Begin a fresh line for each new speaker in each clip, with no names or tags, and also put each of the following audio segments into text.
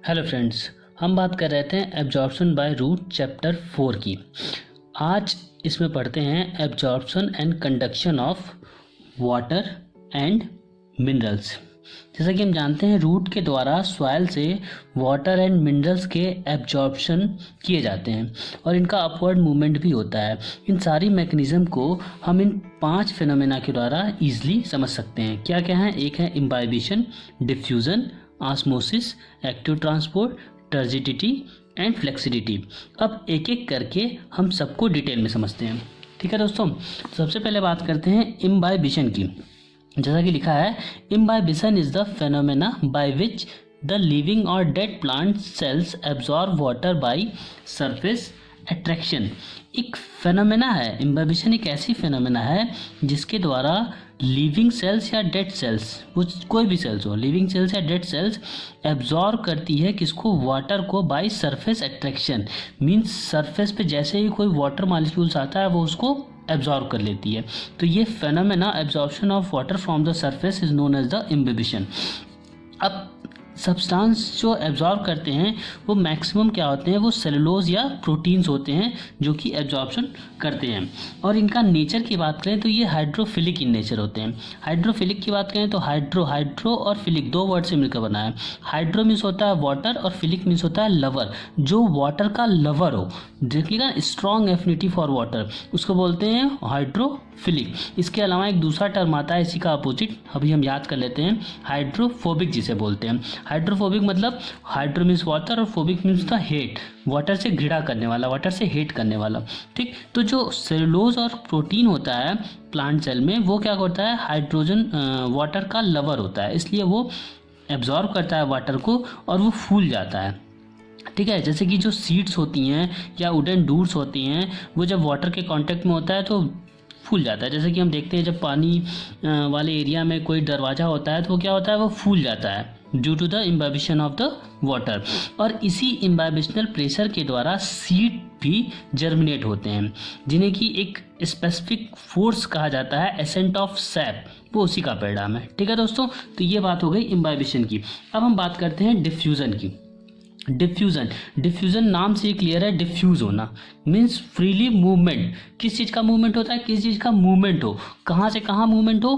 Hello friends, हम बात कर रहे थे एब्जॉर्प्शन बाय रूट चैप्टर 4 की। आज इसमें पढ़ते हैं absorption and conduction of water and minerals. जैसा कि हम जानते हैं, रूट के द्वारा सॉइल से वाटर एंड मिनरल्स के एब्जॉर्प्शन किए जाते हैं और इनका अपवर्ड मूवमेंट भी होता है। इन सारी मैकेनिज्म को हम इन 5 फिनोमेना के द्वारा ईजिली समझ सकते हैं। क्या क्या है? एक है imbibition, diffusion, osmosis, active transport, turgidity and flaccidity. अब एक एक करके हम सबको डिटेल में समझते हैं। ठीक है दोस्तों, सबसे पहले बात करते हैं इम्बाइबिशन की। जैसा कि लिखा है, imbibition is the phenomena by which the living और dead plant cells absorb water by surface attraction. एक फेनोमेना है, इम्बाइबिशन एक ऐसी फेनोमेना है जिसके द्वारा लिविंग सेल्स या डेड सेल्स, वो कोई भी सेल्स हो, लिविंग सेल्स या डेड सेल्स एब्जॉर्ब करती है किसको? वाटर को, by surface attraction. Means surface पे जैसे ही कोई वाटर मॉलिक्यूल्स आता है वो उसको एब्जॉर्ब कर लेती है। तो ये phenomena absorption of water from the surface is known as the imbibition. अब सब्सटेंस जो एब्जॉर्ब करते हैं वो मैक्सिमम क्या होते हैं? वो सेलुलोज या प्रोटीन्स होते हैं जो कि एब्जॉर्प्शन करते हैं। और इनका नेचर की बात करें तो ये हाइड्रोफिलिक इन नेचर होते हैं। हाइड्रोफिलिक की बात करें तो हाइड्रो और फिलिक दो वर्ड से मिलकर बना है। हाइड्रो मीन्स होता है वाटर और फिलिक मीन्स होता है लवर। जो वाटर का लवर हो, देखिएगा स्ट्रॉन्ग एफिनिटी फॉर वाटर, उसको बोलते हैं हाइड्रोफिलिक। इसके अलावा एक दूसरा टर्म आता है इसी का अपोजिट, अभी हम याद कर लेते हैं, हाइड्रोफोबिक जिसे बोलते हैं। हाइड्रोफोबिक मतलब हाइड्रो मीन्स वाटर और phobic means the hate, water से घृणा करने वाला, वाटर से हेट करने वाला। ठीक, तो जो सेलुलोज और प्रोटीन होता है प्लांट सेल में, वो क्या करता है? हाइड्रोजन वाटर का लवर होता है, इसलिए वो एब्जॉर्ब करता है वाटर को और वो फूल जाता है। ठीक है, जैसे कि जो सीड्स होती हैं या वुडन डूड्स होती हैं, वो जब वाटर के कांटेक्ट में होता है तो फूल जाता है। जैसे कि हम देखते हैं जब पानी वाले एरिया में कोई दरवाज़ा होता है तो वो क्या होता है? वो फूल जाता है due to the imbibition of the water. और इसी इम्बाइबिशनल प्रेशर के द्वारा सीड भी जर्मिनेट होते हैं, जिन्हें कि एक स्पेसिफिक फोर्स कहा जाता है, एसेंट ऑफ सैप, वो उसी का परिणाम है। ठीक है दोस्तों, तो ये बात हो गई इम्बाइबिशन की। अब हम बात करते हैं डिफ्यूज़न की। डिफ्यूजन नाम से क्लियर है, डिफ्यूज होना मीन्स फ्रीली मूवमेंट। किस चीज़ का मूवमेंट होता है? किस चीज़ का मूवमेंट हो, कहाँ से कहाँ मूवमेंट हो?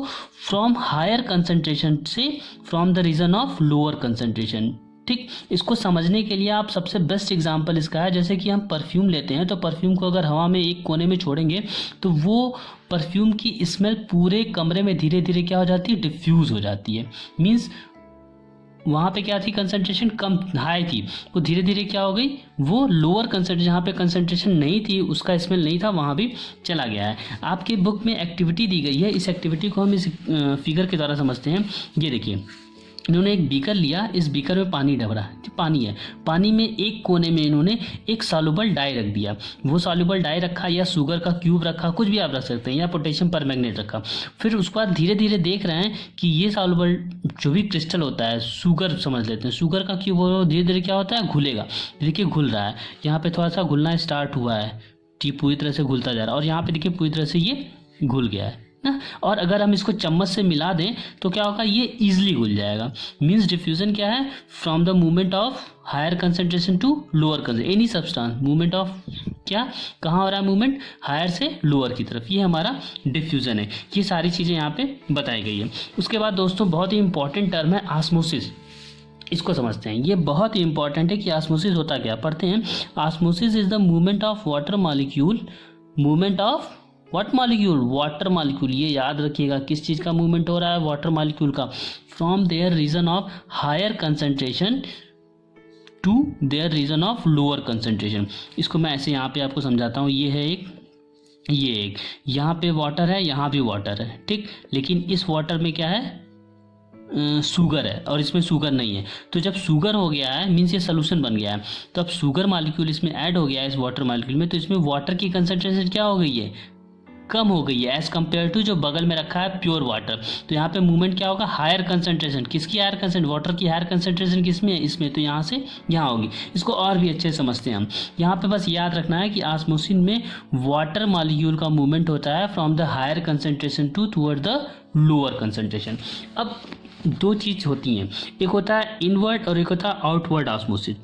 फ्रॉम हायर कंसंट्रेशन से from the region of lower concentration. ठीक, इसको समझने के लिए आप सबसे बेस्ट एग्जांपल इसका है, जैसे कि हम परफ्यूम लेते हैं तो परफ्यूम को अगर हवा में एक कोने में छोड़ेंगे तो वो परफ्यूम की स्मेल पूरे कमरे में धीरे धीरे क्या हो जाती है? डिफ्यूज हो जाती है। मीन्स वहाँ पे क्या थी? कंसंट्रेशन कम हाई थी, वो धीरे धीरे क्या हो गई? वो लोअर कंसंट्रेशन, जहाँ पे कंसंट्रेशन नहीं थी, उसका स्मेल नहीं था, वहाँ भी चला गया है। आपके बुक में एक्टिविटी दी गई है, इस एक्टिविटी को हम इस फिगर के द्वारा समझते हैं। ये देखिए, इन्होंने एक बीकर लिया, इस बीकर में पानी डबरा, पानी है, पानी में एक कोने में इन्होंने एक सॉल्युबल डाई रख दिया। वो सॉल्युबल डाई रखा या शुगर का क्यूब रखा, कुछ भी आप रख सकते हैं, या पोटेशियम परमैंगनेट रखा। फिर उसके बाद धीरे धीरे देख रहे हैं कि ये सॉल्युबल जो भी क्रिस्टल होता है, शुगर समझ लेते हैं, शुगर का क्यूब, वो धीरे धीरे क्या होता है? घुलेगा। देखिए घुल रहा है, यहाँ पे थोड़ा सा घुलना स्टार्ट हुआ है, पूरी तरह से घुलता जा रहा है, और यहाँ पे देखिए पूरी तरह से ये घुल गया है ना। और अगर हम इसको चम्मच से मिला दें तो क्या होगा? ये इजीली घुल जाएगा। मींस डिफ्यूजन क्या है? From the movement of higher concentration to lower concentration, any substance movement of क्या, कहाँ हो रहा है मूवमेंट? हायर से लोअर की तरफ, ये हमारा डिफ्यूजन है। ये सारी चीज़ें यहाँ पे बताई गई है। उसके बाद दोस्तों बहुत ही इंपॉर्टेंट टर्म है ऑस्मोसिस, इसको समझते हैं। ये बहुत ही इंपॉर्टेंट है कि ऑस्मोसिस होता क्या। पढ़ते हैं, osmosis is the movement of water molecule, movement of what molecule? Water molecule. ये याद रखिएगा, किस चीज़ का मूवमेंट हो रहा है? वाटर मॉलिक्यूल का, from their region of higher concentration to their region of lower concentration. इसको मैं ऐसे यहाँ पे आपको समझाता हूँ। ये है एक, ये एक, यहाँ पे वाटर है, यहाँ भी वाटर है, ठीक, लेकिन इस वाटर में क्या है? शुगर है, और इसमें शुगर नहीं है। तो जब शुगर हो गया है मीन्स ये सोल्यूशन बन गया है, तो अब शुगर मॉलिक्यूल इसमें ऐड हो गया है इस वाटर मॉलिक्यूल में, तो इसमें वाटर की कंसंट्रेशन क्या हो गई है? कम हो गई है एज कम्पेयर टू जो बगल में रखा है प्योर वाटर। तो यहाँ पे मूवमेंट क्या होगा, हायर कंसंट्रेशन, किसकी हायर कंसंट्रेशन, वाटर की हायर कंसंट्रेशन किसमें है, इसमें, तो यहाँ से यहाँ होगी। इसको और भी अच्छे से समझते हैं हम। यहाँ पे बस याद रखना है कि ऑस्मोसिस में वाटर मॉलिक्यूल का मूवमेंट होता है from the higher concentration toward the lower concentration. अब दो चीज़ होती हैं, एक होता है इनवर्ड और एक होता है outward osmosis.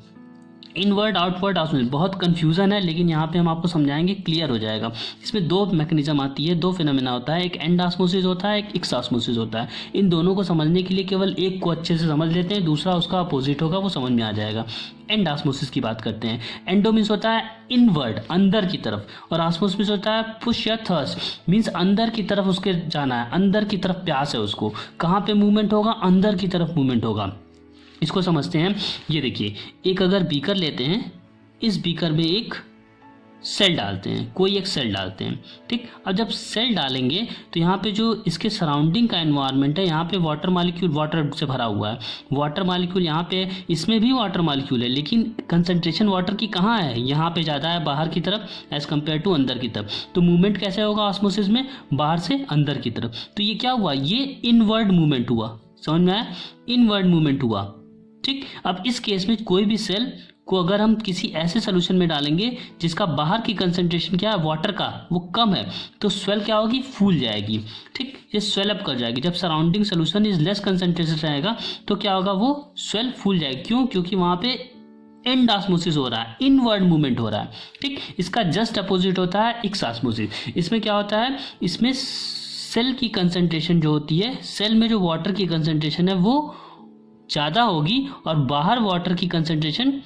Inward outward osmosis बहुत कंफ्यूजन है, लेकिन यहाँ पे हम आपको समझाएंगे, क्लियर हो जाएगा। इसमें दो मैकेनिज्म आती है, दो फिनोमेना होता है, एक एंड ऑस्मोसिस होता है, एक एक्स ऑस्मोसिस होता है। इन दोनों को समझने के लिए केवल एक को अच्छे से समझ लेते हैं, दूसरा उसका अपोजिट होगा, वो समझ में आ जाएगा। एंड ऑस्मोसिस की बात करते हैं। एंडो मीन्स होता है इनवर्ड, अंदर की तरफ, और ऑस्मोसिस होता है पुश या थर्स्ट, मीन्स अंदर की तरफ उसके जाना है, अंदर की तरफ प्यास है उसको। कहाँ पे मूवमेंट होगा, अंदर की तरफ मूवमेंट होगा। इसको समझते हैं। ये देखिए, एक अगर बीकर लेते हैं, इस बीकर में एक सेल डालते हैं, कोई एक सेल डालते हैं, ठीक। अब जब सेल डालेंगे तो यहाँ पे जो इसके सराउंडिंग का एनवायरनमेंट है, यहाँ पे वाटर मॉलिक्यूल वाटर से भरा हुआ है, वाटर मॉलिक्यूल यहाँ पे, इसमें भी वाटर मॉलिक्यूल है, लेकिन कंसंट्रेशन वाटर की कहाँ है, यहाँ पे ज़्यादा है बाहर की तरफ एज कम्पेयर टू अंदर की तरफ। तो मूवमेंट कैसे होगा ऑस्मोसिस में, बाहर से अंदर की तरफ। तो ये क्या हुआ, ये इनवर्ड मूवमेंट हुआ, समझ में आया, इनवर्ड मूवमेंट हुआ, ठीक। अब इस केस में कोई भी सेल को अगर हम किसी ऐसे सोल्यूशन में डालेंगे जिसका बाहर की कंसंट्रेशन क्या है, वाटर का, वो कम है, तो स्वेल क्या होगी, फूल जाएगी, ठीक। ये स्वेल अप कर जाएगी। जब surrounding solution is less concentration रहेगा तो क्या होगा, वो स्वेल फूल जाएगी। क्यों, क्योंकि वहाँ पे एंड ऑस्मोसिस हो रहा है, इनवर्ड मूवमेंट हो रहा है, ठीक। इसका जस्ट अपोजिट होता है एक्स ऑस्मोसिस। इसमें क्या होता है, इसमें सेल की कंसंट्रेशन जो होती है, सेल में जो वाटर की कंसंट्रेशन है वो ज़्यादा होगी और बाहर वाटर की कंसंट्रेशन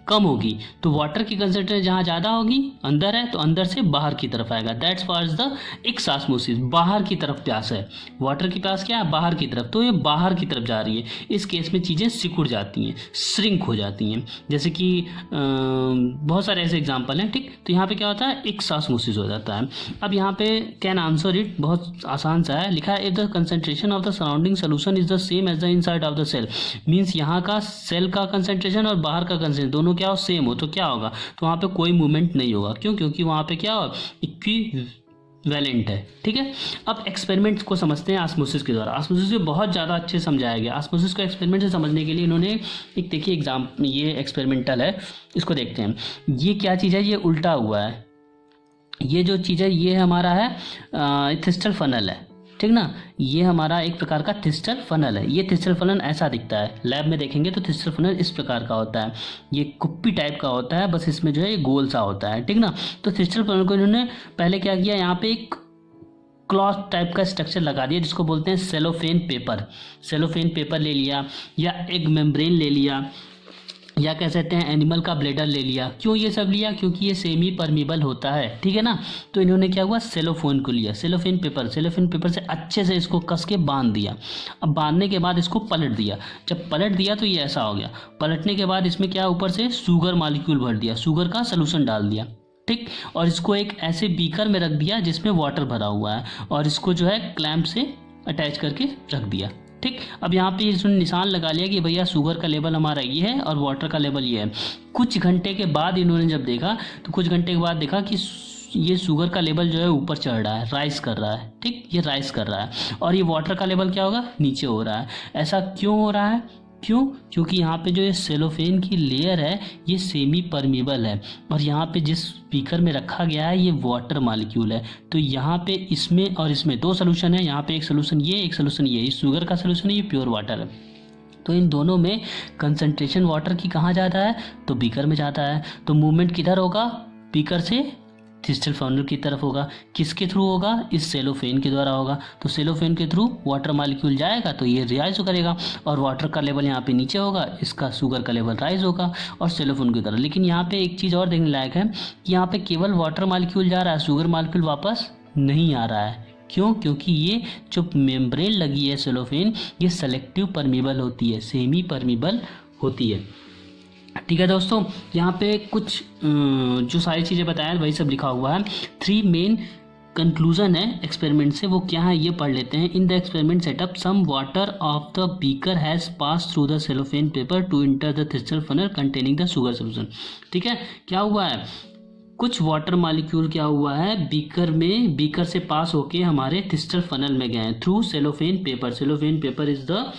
कम होगी। तो वाटर की कंसंट्रेशन जहाँ ज़्यादा होगी, अंदर है, तो अंदर से बाहर की तरफ आएगा। That's was the x osmosis, बाहर की तरफ प्यास है, वाटर की प्यास क्या है, बाहर की तरफ, तो ये बाहर की तरफ जा रही है। इस केस में चीज़ें सिकुड़ जाती हैं, श्रिंक हो जाती हैं, जैसे कि बहुत सारे ऐसे एग्जाम्पल हैं, ठीक। तो यहाँ पे क्या होता है, एक्स ऑस्मोसिस हो जाता है। अब यहाँ पे कैन आंसर इट, बहुत आसान सा है, लिखा है if the concentration of the surrounding solution is the same as the inside of the cell, means यहाँ का सेल का कंसंट्रेशन और बाहर का कंसंट्रेशन दोनों क्या हो, सेम हो, तो क्या होगा, तो वहाँ पे कोई मूवमेंट नहीं होगा। क्यों, क्योंकि वहाँ पे क्या हो, इक्विवेलेंट है, ठीक है। अब एक्सपेरिमेंट्स को समझते हैं ऑस्मोसिस के द्वारा। ऑस्मोसिस को बहुत ज़्यादा अच्छे समझाया गया। ऑस्मोसिस को एक्सपेरिमेंट से समझने के लिए इन्होंने एक, देखिए एग्जाम, ये एक्सपेरिमेंटल है, इसको देखते हैं। ये क्या चीज़ है, ये उल्टा हुआ है, ये जो चीज़ है ये हमारा है थिस्टल फनल है, ठीक ना। ये हमारा एक प्रकार का थिस्टल फनल है। ये थिस्टल फनल ऐसा दिखता है, लैब में देखेंगे तो थिस्टल फनल इस प्रकार का होता है, ये कुप्पी टाइप का होता है, बस इसमें जो है ये गोल सा होता है, ठीक ना। तो थिस्टल फनल को इन्होंने पहले क्या किया, यहाँ पे एक क्लॉथ टाइप का स्ट्रक्चर लगा दिया जिसको बोलते हैं सेलोफेन पेपर। सेलोफेन पेपर ले लिया, या एग मेम्ब्रेन ले लिया, या कह सकते हैं एनिमल का ब्लेडर ले लिया। क्यों ये सब लिया, क्योंकि ये सेमी परमीबल होता है, ठीक है ना। तो इन्होंने क्या हुआ, सेलोफोन को लिया, सेलोफेन पेपर से अच्छे से इसको कस के बांध दिया। अब बांधने के बाद इसको पलट दिया। जब पलट दिया तो ये ऐसा हो गया। पलटने के बाद इसमें क्या, ऊपर से शुगर मॉलिक्यूल भर दिया, शुगर का सोल्यूशन डाल दिया, ठीक। और इसको एक ऐसे बीकर में रख दिया जिसमें वाटर भरा हुआ है, और इसको जो है क्लैंप से अटैच करके रख दिया, ठीक। अब यहाँ पे इसने निशान लगा लिया कि भैया शुगर का लेवल हमारा ये है और वाटर का लेवल ये है। कुछ घंटे के बाद इन्होंने जब देखा तो कुछ घंटे के बाद देखा कि ये शुगर का लेवल जो है ऊपर चढ़ रहा है, राइज कर रहा है, ठीक, ये राइज कर रहा है, और ये वाटर का लेवल क्या होगा, नीचे हो रहा है। ऐसा क्यों हो रहा है, क्यों, क्योंकि यहाँ पे जो ये सेलोफेन की लेयर है ये सेमी परमीबल है, और यहाँ पे जिस बीकर में रखा गया है ये वाटर मॉलिक्यूल है। तो यहाँ पे इसमें और इसमें दो सोल्यूशन है, यहाँ पे एक सोल्यूशन ये, एक सोल्यूशन ये शुगर का सोल्यूशन है, ये प्योर वाटर है। तो इन दोनों में कंसंट्रेशन वाटर की कहाँ ज़्यादा है, तो बीकर में ज़्यादा है। तो मूवमेंट किधर होगा, बीकर से थिस्टल फनल की तरफ होगा। किसके थ्रू होगा, इस सेलोफेन के द्वारा होगा। तो सेलोफेन के थ्रू वाटर मॉलिक्यूल जाएगा तो ये राइज करेगा, और वाटर का लेवल यहाँ पे नीचे होगा, इसका शुगर का लेवल राइज होगा और सेलोफेन की तरफ। लेकिन यहाँ पे एक चीज़ और देखने लायक है कि यहाँ पे केवल वाटर मॉलिक्यूल जा रहा है, शुगर मॉलिक्यूल वापस नहीं आ रहा है। क्यों, क्योंकि ये जो मेम्ब्रेन लगी है सेलोफेन, ये सेलेक्टिव परमीबल होती है, सेमी परमीबल होती है, ठीक है दोस्तों। यहाँ पे कुछ जो सारी चीज़ें बताया वही सब लिखा हुआ है। 3 मेन कंक्लूजन है एक्सपेरिमेंट से, वो क्या है ये पढ़ लेते हैं। In the experiment setup some water of the beaker has pass through the cellophane paper to enter the thistle funnel containing the sugar solution. ठीक है, क्या हुआ है, कुछ वाटर मॉलिक्यूल क्या हुआ है, बीकर से पास होके हमारे थिस्टल फनल में गए हैं through cellophane paper. Cellophane paper is the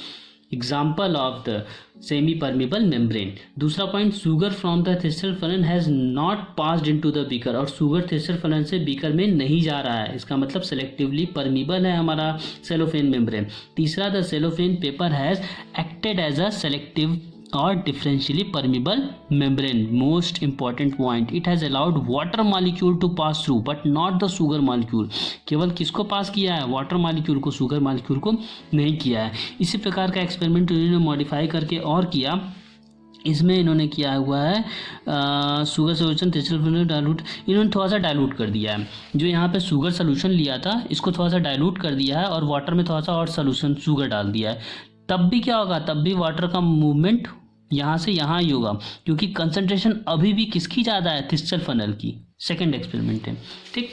example of the semi permeable membrane. दूसरा point, sugar from the thistle funnel has not passed into the beaker. और सुगर थिस्टल फनल से beaker में नहीं जा रहा है, इसका मतलब सेलेक्टिवली परमिबल है हमारा सेलोफेन मेम्ब्रेन. तीसरा, the cellophane paper has acted as a selective और differentially permeable membrane. Most important point, it has allowed water molecule to pass through but not the sugar molecule. केवल किसको पास किया है, water molecule को, sugar molecule को नहीं किया है. इसी प्रकार का एक्सपेरिमेंट इन्होंने मॉडिफाई करके और किया. इसमें इन्होंने किया हुआ है शुगर सोल्यूशन थिस्टल डाइल्यूट, इन्होंने थोड़ा सा डाइल्यूट कर दिया है. जो यहाँ पे शुगर सोल्यूशन लिया था इसको थोड़ा सा डाइल्यूट कर दिया है और वाटर में थोड़ा सा और सोल्यूशन शुगर डाल दिया है. तब भी क्या होगा, तब भी वाटर का मूवमेंट यहाँ से यहाँ ही होगा, क्योंकि कंसंट्रेशन अभी भी किसकी ज़्यादा है, थिस्टल फनल की. सेकंड एक्सपेरिमेंट है. ठीक,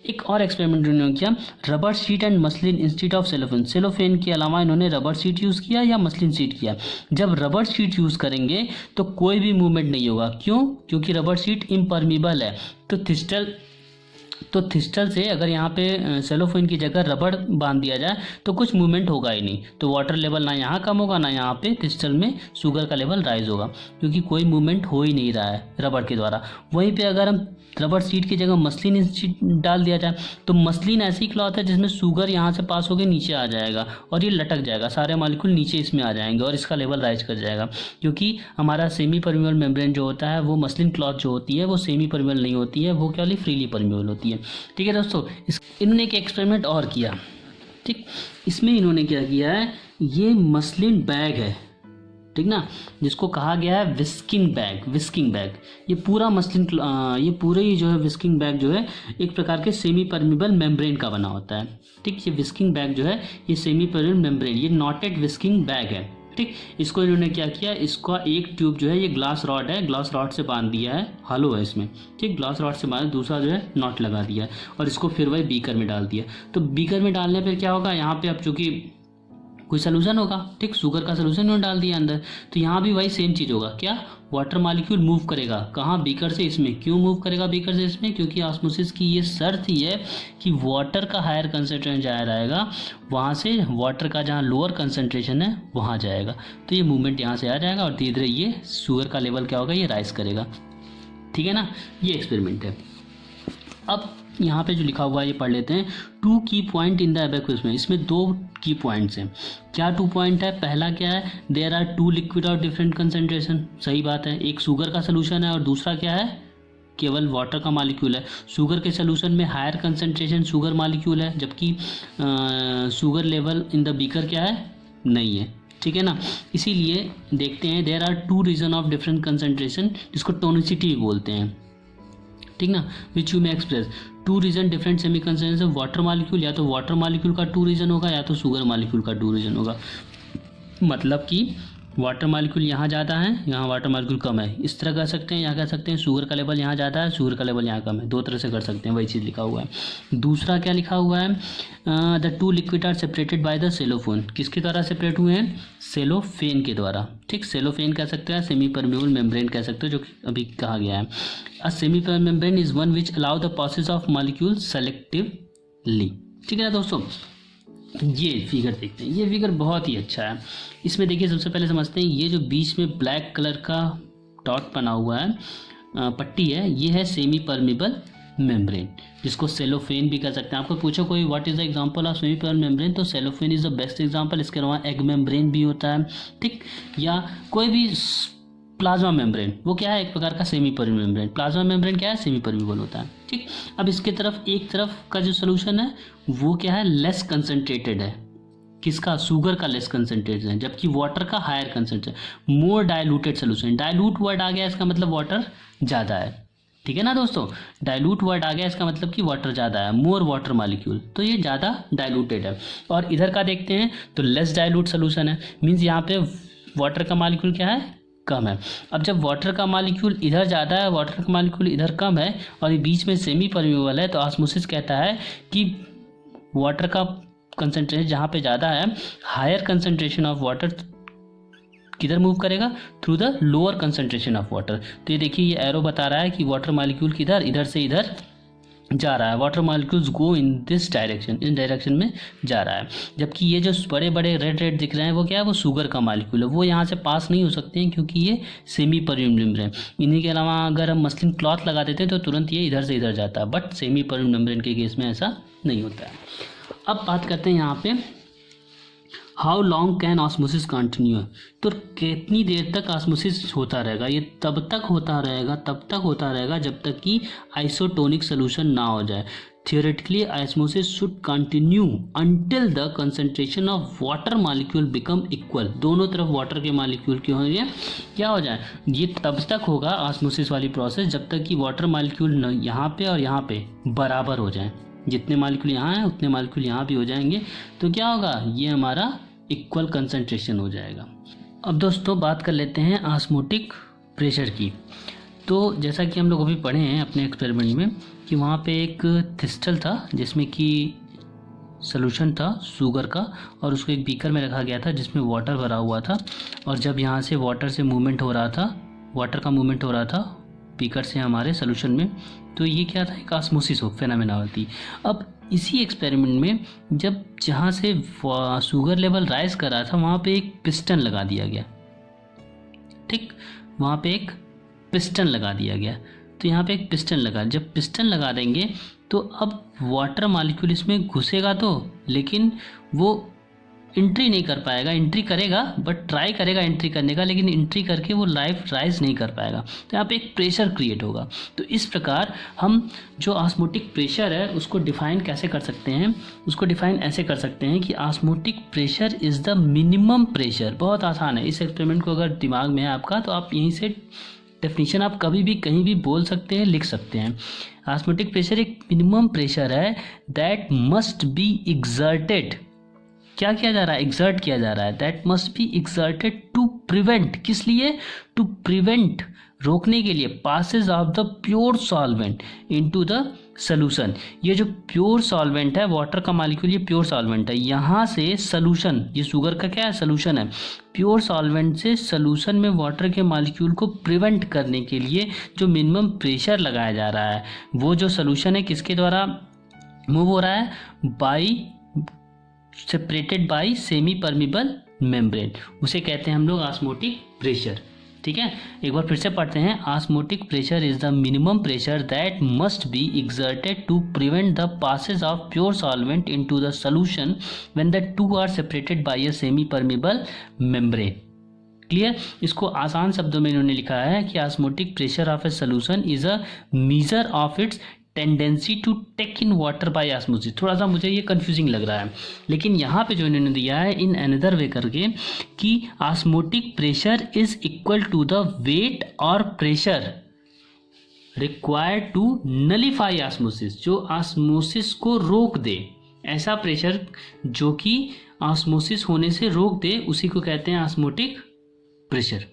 एक और एक्सपेरिमेंट इन्होंने किया, rubber sheet and muslin instead of cellophane. Cellophane के अलावा इन्होंने रबर शीट यूज़ किया या मसलिन शीट किया. जब रबर शीट यूज़ करेंगे तो कोई भी मूवमेंट नहीं होगा. क्यों, क्योंकि रबर शीट इम्परमिबल है. तो थिस्टल से अगर यहाँ पे सेलोफेन की जगह रबड़ बांध दिया जाए तो कुछ मूवमेंट होगा ही नहीं. तो वाटर लेवल ना यहाँ कम होगा ना यहाँ पे थिस्टल में शुगर का लेवल राइज होगा, क्योंकि कोई मूवमेंट हो ही नहीं रहा है रबड़ के द्वारा. वहीं पे अगर हम रबर शीट की जगह मसलिन शीट डाल दिया जाए तो मसलिन ऐसी क्लॉथ है जिसमें शुगर यहाँ से पास होकर नीचे आ जाएगा और ये लटक जाएगा, सारे मॉलिक्यूल नीचे इसमें आ जाएंगे और इसका लेवल राइज कर जाएगा. क्योंकि हमारा सेमी परमिबल मेम्ब्रेन जो होता है वो मसलिन क्लॉथ जो होती है वो सेमी परमिबल नहीं होती है, वो केवल फ्रीली परमिबल होती है. ठीक है दोस्तों, इन्होंने एक एक्सपेरिमेंट और किया. ठीक, इसमें इन्होंने क्या किया है, ये मसलिन बैग है, ठीक ना, जिसको कहा गया है विस्किंग बैग. ये पूरा मसलिन ये पूरे ही जो है विस्किंग बैग जो है एक प्रकार के सेमी परमिबल मेम्ब्रेन का बना होता है. ठीक, ये विस्किंग बैग जो है ये सेमी परमिबल मेम्ब्रेन, ये नॉटेड विस्किंग बैग है. ठीक, इसको इन्होंने क्या किया, इसका एक ट्यूब जो है ये ग्लास रॉड है, ग्लास रॉड से बांध दिया है, हॉलो है इसमें. ठीक, ग्लास रॉड से बांध, दूसरा जो है नॉट लगा दिया है और इसको फिर वही बीकर में डाल दिया. तो बीकर में डालने पर क्या होगा, यहाँ पे अब चूंकि कोई सोल्यूशन होगा, ठीक, शुगर का सोल्यूशन इन्होंने डाल दिया अंदर, तो यहाँ भी वही सेम चीज़ होगा. क्या, वाटर मॉलिक्यूल मूव करेगा कहाँ, बीकर से इसमें. क्यों मूव करेगा बीकर से इसमें, क्योंकि ऑस्मोसिस की ये शर्त ही है कि वाटर का हायर कंसनट्रेशन जहाँ रहेगा वहाँ से वाटर का जहाँ लोअर कंसनट्रेशन है वहाँ जाएगा. तो ये मूवमेंट यहाँ से आ जाएगा और धीरे धीरे ये शुगर का लेवल क्या होगा, ये राइज करेगा. ठीक है ना, ये एक्सपेरिमेंट है. अब यहाँ पे जो लिखा हुआ है ये पढ़ लेते हैं. 2 की पॉइंट इन द एबेक्विस में, इसमें 2 की पॉइंट्स हैं. क्या 2 पॉइंट है, पहला क्या है, there are 2 liquid of different concentration. सही बात है, एक शुगर का सोल्यूशन है और दूसरा क्या है, केवल वाटर का मॉलिक्यूल है. शुगर के सोल्यूशन में हायर कंसंट्रेशन शुगर मॉलिक्यूल है, जबकि sugar level in the beaker क्या है, नहीं है. ठीक है ना, इसीलिए देखते हैं there are 2 region of different concentration, जिसको टोनिसिटी बोलते हैं. ठीक ना, विच यू में express 2 region different semi concentration water molecule, या तो वाटर मॉलिक्यूल का 2 रीजन होगा या तो शुगर मॉलिक्यूल का 2 रीजन होगा. मतलब कि वाटर मॉलिक्यूल यहाँ ज़्यादा है, यहाँ वाटर मॉलिक्यूल कम है. इस तरह कर सकते हैं, यहाँ कह सकते हैं शुगर का लेवल यहाँ ज़्यादा है, शुगर का लेवल यहाँ कम है. 2 तरह से कर सकते हैं, वही चीज़ लिखा हुआ है. दूसरा क्या लिखा हुआ है, the 2 liquid are separated by the cellophane. किसके द्वारा सेपरेट हुए हैं, सेलोफेन के द्वारा. ठीक, सेलोफेन कह सकते हैं, सेमी परमिबल मेम्ब्रेन कह सकते हो, जो कि अभी कहा गया है. A semi permeable membrane is one which allow the process of molecule selectively. ठीक है ना दोस्तों, ये फिगर देखते हैं. ये फिगर बहुत ही अच्छा है. इसमें देखिए, सबसे पहले समझते हैं, ये जो बीच में ब्लैक कलर का डॉट बना हुआ है, पट्टी है, ये है सेमी परमिबल मेम्ब्रेन, जिसको सेलोफेन भी कह सकते हैं. आपको पूछो कोई what is the example of semi permeable membrane, तो cellophane is the best example. इसके अलावा एग मेम्ब्रेन भी होता है. ठीक, या कोई भी प्लाज्मा मेम्ब्रेन, वो क्या है, एक प्रकार का semi permeable membrane. Plasma membrane क्या है, सेमी परमिबल होता है. ठीक, अब इसके तरफ एक तरफ का जो सोल्यूशन है वो क्या है, लेस कंसंट्रेटेड है. किसका, शुगर का लेस कंसंट्रेटेड है, जबकि वाटर का हायर कंसंट्रेटेड, मोर डाइल्यूटेड सोल्यूशन. डाइल्यूट वर्ड आ गया, इसका मतलब वाटर ज़्यादा है. ठीक है ना दोस्तों, डाइल्यूट वर्ड आ गया, इसका मतलब कि वाटर ज़्यादा है, मोर वाटर मॉलिक्यूल, तो ये ज़्यादा डाइल्यूटेड है. और इधर का देखते हैं तो लेस डाइल्यूट सोल्यूशन है, मीन्स यहाँ पे वाटर का मॉलिक्यूल क्या है, कम है. अब जब वाटर का मॉलिक्यूल इधर ज़्यादा है, वाटर का मॉलिक्यूल इधर कम है और ये बीच में सेमी परमिबल है, तो ऑस्मोसिस कहता है कि वाटर का कंसंट्रेशन जहाँ पे ज़्यादा है, हायर कंसंट्रेशन ऑफ वाटर किधर मूव करेगा, through the lower concentration of water. तो ये देखिए, ये एरो बता रहा है कि वाटर मॉलिक्यूल किधर, इधर से इधर जा रहा है। Water molecules go in this direction, in direction में जा रहा है। जबकि ये जो बड़े बड़े रेड रेड दिख रहे हैं वो क्या है, वो शुगर का मॉलिक्यूल है, वो यहाँ से पास नहीं हो सकते हैं क्योंकि ये सेमी परमेबल मेम्ब्रेन। इन्हीं के अलावा अगर हम मसलिन क्लॉथ लगा देते हैं तो तुरंत ये इधर से इधर जाता है, बट सेमी परमेबल मेम्ब्रेन के केस में ऐसा नहीं होता है। अब बात करते हैं यहाँ पे how long can osmosis continue, तो कितनी देर तक ऑस्मोसिस होता रहेगा। ये तब तक होता रहेगा जब तक कि आइसोटोनिक सोल्यूशन ना हो जाए। Theoretically osmosis should continue until the concentration of water molecule become equal. दोनों तरफ वाटर के मॉलिक्यूल की होंगे क्या हो जाए, ये तब तक होगा ऑस्मोसिस वाली प्रोसेस जब तक कि वाटर मॉलिक्यूल यहाँ पे और यहाँ पे बराबर हो जाए। जितने मॉलिक्यूल यहाँ हैं उतने मॉलिक्यूल यहाँ भी हो जाएंगे, तो क्या होगा, ये हमारा इक्वल कंसंट्रेशन हो जाएगा। अब दोस्तों बात कर लेते हैं ऑस्मोटिक प्रेशर की। तो जैसा कि हम लोग अभी पढ़े हैं अपने एक्सपेरिमेंट में कि वहाँ पे एक थिस्टल था जिसमें कि सॉल्यूशन था शुगर का, और उसको एक बीकर में रखा गया था जिसमें वाटर भरा हुआ था। और जब यहाँ से वाटर से मूवमेंट हो रहा था, वाटर का मूवमेंट हो रहा था बीकर से हमारे सॉल्यूशन में, तो ये क्या था, एक ऑस्मोसिस फेनोमेना होती। अब इसी एक्सपेरिमेंट में जब जहाँ से शुगर लेवल राइज कर रहा था वहाँ पे एक पिस्टन लगा दिया गया, ठीक, वहाँ पे एक पिस्टन लगा दिया गया। तो यहाँ पे एक पिस्टन लगा, जब पिस्टन लगा देंगे तो अब वाटर मॉलिक्यूल इसमें घुसेगा तो, लेकिन वो एंट्री नहीं कर पाएगा। एंट्री करेगा बट ट्राई करेगा एंट्री करने का, लेकिन एंट्री करके वो लाइफ राइज नहीं कर पाएगा। तो यहाँ पे एक प्रेशर क्रिएट होगा। तो इस प्रकार हम जो ऑस्मोटिक प्रेशर है उसको डिफाइन कैसे कर सकते हैं, उसको डिफाइन ऐसे कर सकते हैं कि osmotic pressure is the minimum pressure. बहुत आसान है, इस एक्सपेरिमेंट को अगर दिमाग में है आपका तो आप यहीं से डेफिनेशन आप कभी भी कहीं भी बोल सकते हैं, लिख सकते हैं। ऑस्मोटिक प्रेशर एक मिनिमम प्रेशर है दैट मस्ट बी एक्सर्टेड। क्या किया जा रहा है, एग्जर्ट किया जा रहा है, that must be exerted to prevent, किस लिए, टू प्रिवेंट, रोकने के लिए, passage of the pure solvent into the solution. ये जो प्योर सॉल्वेंट है, वाटर का मॉलिक्यूल ये प्योर सॉल्वेंट है, यहाँ से सोल्यूशन, ये शुगर का क्या है, सोल्यूशन है, प्योर सॉल्वेंट से सोल्यूशन में वाटर के मॉलिक्यूल को प्रिवेंट करने के लिए जो मिनिमम प्रेशर लगाया जा रहा है, वो जो सोल्यूशन है किसके द्वारा मूव हो रहा है, by separated by semi permeable membrane, उसे कहते हैं हम लोग ऑस्मोटिक प्रेशर। ठीक है, एक बार फिर से पढ़ते हैं। Osmotic pressure is the minimum pressure that must be exerted to prevent the passage of pure solvent into the solution when the two are separated by a semi permeable membrane. Clear, इसको आसान शब्दों में इन्होंने लिखा है कि osmotic pressure of a solution is a measure of its tendency to take in water by osmosis. थोड़ा सा मुझे ये कंफ्यूजिंग लग रहा है, लेकिन यहाँ पे जो इन्होंने दिया है इन अनदर वे करके कि osmotic pressure is equal to the weight और pressure required to nullify osmosis, जो ऑस्मोसिस को रोक दे, ऐसा प्रेशर जो कि ऑस्मोसिस होने से रोक दे, उसी को कहते हैं ऑस्मोटिक प्रेशर।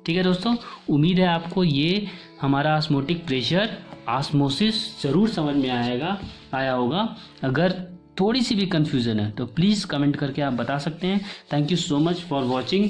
ठीक है दोस्तों, उम्मीद है आपको ये हमारा ऑस्मोटिक प्रेशर, ऑस्मोसिस ज़रूर समझ में आया होगा। अगर थोड़ी सी भी कन्फ्यूज़न है तो प्लीज़ कमेंट करके आप बता सकते हैं। Thank you so much for watching.